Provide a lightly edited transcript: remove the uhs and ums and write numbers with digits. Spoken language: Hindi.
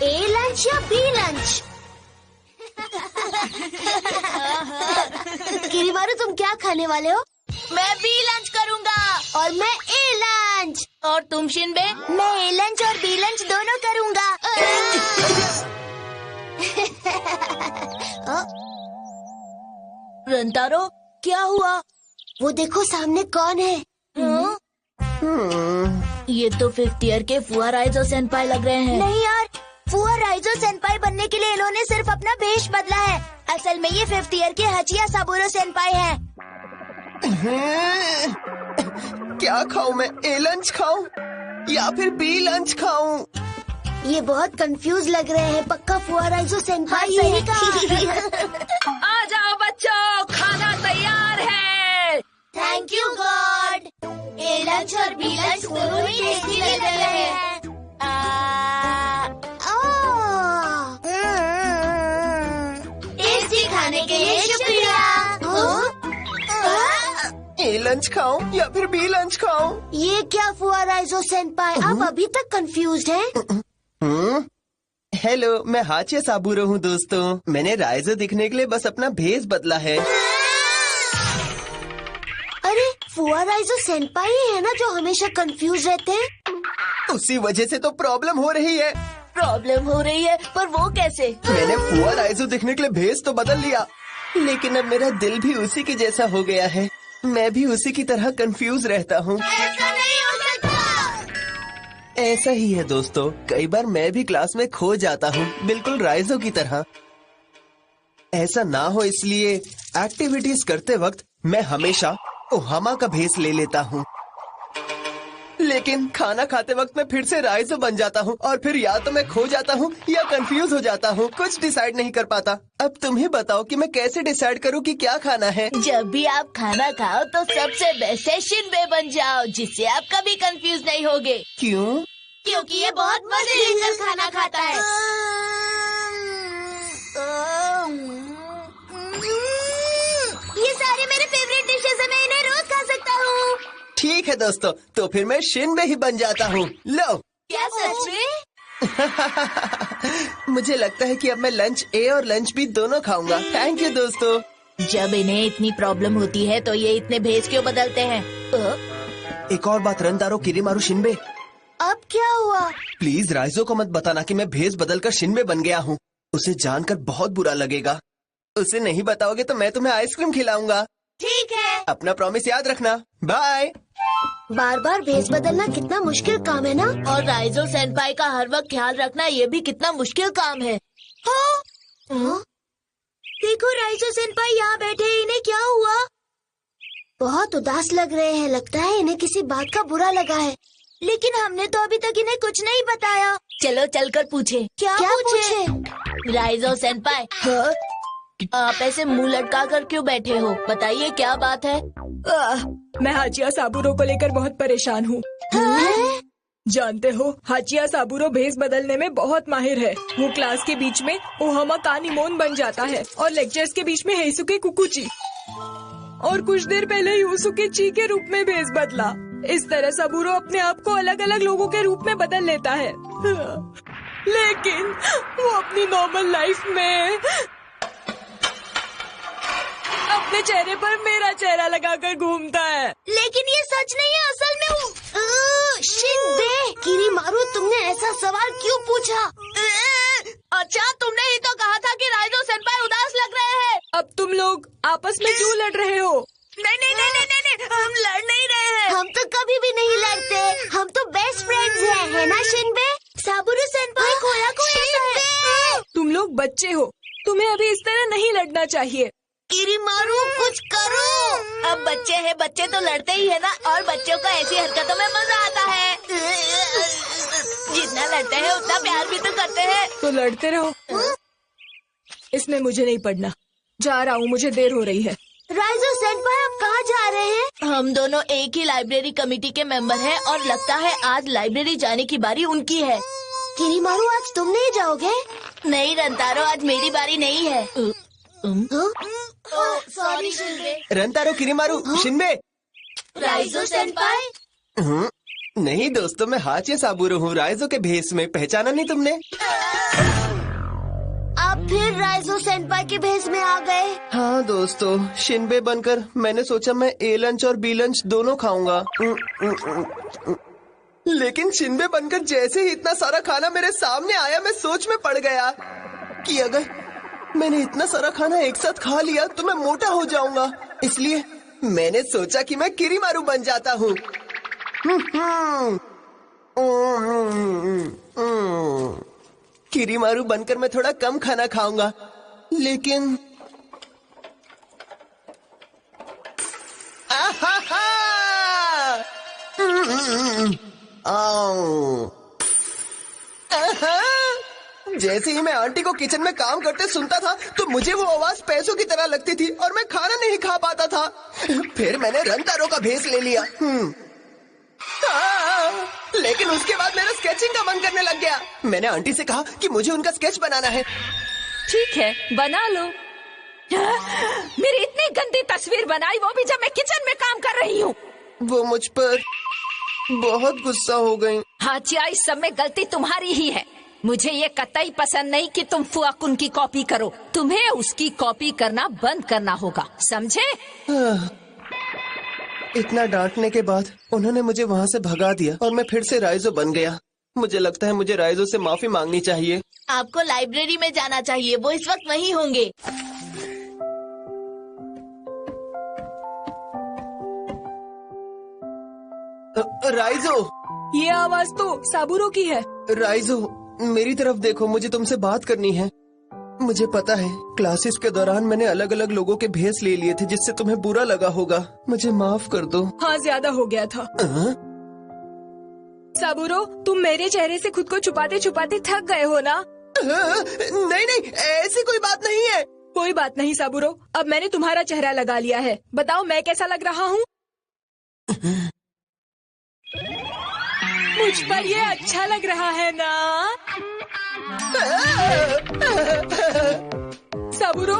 ए लंच या बी लंच? किरीमारू तुम क्या खाने वाले हो? मैं बी लंच करूँगा। और मैं ए लंच। और तुम शिनबे? मैं ए लंच और बी लंच दोनों करूँगा। रंतारो, क्या हुआ? वो देखो सामने कौन है? ये तो 5th ईयर के फुआ राइजो सेनपाई लग रहे हैं। नहीं यार, फुआ राइजो सेनपाई बनने के लिए इन्होंने सिर्फ अपना भेष बदला है। असल में ये 5th ईयर के हाचिया साबुरो सेनपाई हैं। क्या खाऊं मैं? ए लंच खाऊं या फिर बी लंच खाऊं? ये बहुत कंफ्यूज लग रहे हैं। पक्का फुआ राइजो सेनपाई हाँ, है। आ जाओ बच्चों, खाना तैयार है। Thank you God. A lunch और बी लंच दोनों ही टेस्टी लग रहे हैं। टेस्टी खाने के लिए शुक्रिया। ए लंच खाऊं या फिर बी लंच खाऊं? ये क्या फुआ राइजो सेनपाई, आप अभी तक कंफ्यूज हैं? हेलो, मैं हाचिया साबुरो हूँ दोस्तों। मैंने राइजो दिखने के लिए बस अपना भेष बदला है। अरे फुआ राइजो सेनपाई है ना जो हमेशा कंफ्यूज रहते हैं। उसी वजह से तो प्रॉब्लम हो रही है। प्रॉब्लम हो रही है, पर वो कैसे? मैंने फुआ राइजो दिखने के लिए भेष तो बदल लिया, लेकिन अब मेरा दिल भी उसी के जैसा हो गया है। मैं भी उसी की तरह कंफ्यूज रहता हूँ। ऐसा नहीं हो सकता। ऐसा ही है दोस्तों, कई बार मैं भी क्लास में खो जाता हूँ, बिल्कुल राइजो की तरह। ऐसा ना हो इसलिए एक्टिविटीज करते वक्त मैं हमेशा ओहामा का भेष ले लेता हूँ, लेकिन खाना खाते वक्त मैं फिर से राइजो बन जाता हूँ और फिर या तो मैं खो जाता हूँ या कंफ्यूज हो जाता हूँ। कुछ डिसाइड नहीं कर पाता। अब तुम ही बताओ कि मैं कैसे डिसाइड करूँ कि क्या खाना है। जब भी आप खाना खाओ तो सबसे बेस्ट है शिनबे बन जाओ, जिससे आप कभी कंफ्यूज नहीं होगे। क्यों? क्योंकि ये बहुत मजे लेकर खाना खाता है। ये सारे मेरे फेवरेट डिशेस हैं, मैं इन्हें रोज खा सकता हूँ। ठीक है दोस्तों, तो फिर मैं शिनबे ही बन जाता हूँ। लो। क्या सच में? मुझे लगता है कि अब मैं लंच ए और लंच बी दोनों खाऊंगा। थैंक यू दोस्तों। जब इन्हें इतनी प्रॉब्लम होती है तो ये इतने भेज क्यों बदलते हैं? एक और बात रंतारो, किरीमारू, शिनबे, अब क्या हुआ? प्लीज राइजो को मत बताना कि मैं भेष बदलकर शिनबे बन गया हूँ। उसे जानकर बहुत बुरा लगेगा। उसे नहीं बताओगे तो मैं तुम्हें आइसक्रीम खिलाऊंगा। ठीक है। अपना प्रॉमिस याद रखना। बाय। बार बार भेष बदलना कितना मुश्किल काम है ना। और राइजो सेनपाई का हर वक्त ख्याल रखना ये भी कितना मुश्किल काम है। देखो राइजो सेनपाई यहाँ बैठे हैं, इन्हें क्या हुआ? बहुत उदास लग रहे हैं, लगता है इन्हें किसी बात का बुरा लगा है। लेकिन हमने तो अभी तक इन्हें कुछ नहीं बताया। चलो चलकर पूछे। क्या पूछे? राइजो सेनपाई, आप ऐसे मुंह लटका कर क्यों बैठे हो? बताइए क्या बात है? मैं हाचिया साबुरो को लेकर बहुत परेशान हूँ। जानते हो, हाचिया साबुरो भेष बदलने में बहुत माहिर है। वो क्लास के बीच में ओहामा कानिमोन बन जाता है और लेक्चर्स के बीच में हेसुके कुकुची, और कुछ देर पहले यूसुके ची के रूप में भेष बदला। इस तरह साबुरो अपने आप को अलग अलग लोगों के रूप में बदल लेता है, लेकिन वो अपनी नॉर्मल लाइफ में अपने चेहरे पर मेरा चेहरा लगाकर घूमता है। लेकिन ये सच नहीं है, असल में वो शिनबे। किरीमारू, तुमने ऐसा सवाल क्यों पूछा? अच्छा, तुमने ही तो कहा था कि राइजो सेनपाई उदास लग रहे हैं। अब तुम लोग आपस में क्यों लड़ रहे हो? नहीं नहीं नहीं नहीं नहीं, हम लड़ नहीं रहे हैं। हम तो कभी भी नहीं लड़ते, हम तो बेस्ट फ्रेंड्स हैं, है ना शिनबे? साबुरो सेनपाई खोया है। तुम लोग बच्चे हो, तुम्हें अभी इस तरह नहीं लड़ना चाहिए। किरीमारू, कुछ करो। अब बच्चे हैं, बच्चे तो लड़ते ही है ना, और बच्चों को ऐसी हरकतों में मजा आता है। जितना लड़ते हैं उतना प्यार भी तो करते हैं। तो लड़ते रहो, इसमें मुझे नहीं पड़ना। जा रहा हूँ, मुझे देर हो रही है। राइजो सेनपाई, आप कहाँ जा रहे हैं? हम दोनों एक ही लाइब्रेरी कमेटी के मेंबर हैं और लगता है आज लाइब्रेरी जाने की बारी उनकी है। किरीमारू, आज तुम नहीं जाओगे? नहीं रंतारो, आज मेरी बारी नहीं है। सॉरी शिनबे। रंतारो, किरीमारू, शिनबे। राइजो सेनपाई, नहीं दोस्तों, मैं हाचिया साबूरो हूँ, राइजो के भेस में। पहचाना नहीं तुमने? आप फिर राइजो सेंपाई के भेस में आ गए। हाँ दोस्तों, शिनबे बनकर मैंने सोचा मैं ए लंच और बी लंच दोनों खाऊंगा। लेकिन शिनबे बनकर जैसे ही इतना सारा खाना मेरे सामने आया, मैं सोच में पड़ गया कि अगर मैंने इतना सारा खाना एक साथ खा लिया तो मैं मोटा हो जाऊंगा। इसलिए मैंने सोचा कि मैं किरीमारू बन जाता हूँ। किरीमारू बनकर मैं थोड़ा कम खाना खाऊंगा, लेकिन जैसे ही मैं आंटी को किचन में काम करते सुनता था तो मुझे वो आवाज पैसों की तरह लगती थी और मैं खाना नहीं खा पाता था। फिर मैंने रंतारो का भेस ले लिया। लेकिन उसके बाद मेरा स्केचिंग का मन करने लग गया। मैंने आंटी से कहा कि मुझे उनका स्केच बनाना है। ठीक है, बना लो। मेरी इतनी गंदी तस्वीर बनाई, वो भी जब मैं किचन में काम कर रही हूँ। वो मुझ पर बहुत गुस्सा हो गई। हाचिया, इस सब में गलती तुम्हारी ही है। मुझे ये कतई पसंद नहीं कि तुम फुआकुन की कॉपी करो। तुम्हें उसकी कॉपी करना बंद करना होगा, समझे? इतना डांटने के बाद उन्होंने मुझे वहाँ से भगा दिया और मैं फिर से राइजो बन गया। मुझे लगता है मुझे राइजो से माफी मांगनी चाहिए। आपको लाइब्रेरी में जाना चाहिए, वो इस वक्त वहीं होंगे। राइजो, ये आवाज तो साबूरो की है। राइजो मेरी तरफ देखो, मुझे तुमसे बात करनी है। मुझे पता है क्लासेस के दौरान मैंने अलग अलग लोगों के भेस ले लिए थे, जिससे तुम्हें बुरा लगा होगा। मुझे माफ कर दो। हाँ, ज्यादा हो गया था। साबूरो, तुम मेरे चेहरे से खुद को छुपाते छुपाते थक गए हो ना? नहीं नहीं, ऐसी कोई बात नहीं है। कोई बात नहीं साबूरो, अब मैंने तुम्हारा चेहरा लगा लिया है। बताओ मैं कैसा लग रहा हूँ? मुझ पर ये अच्छा लग रहा है ना साबूरो?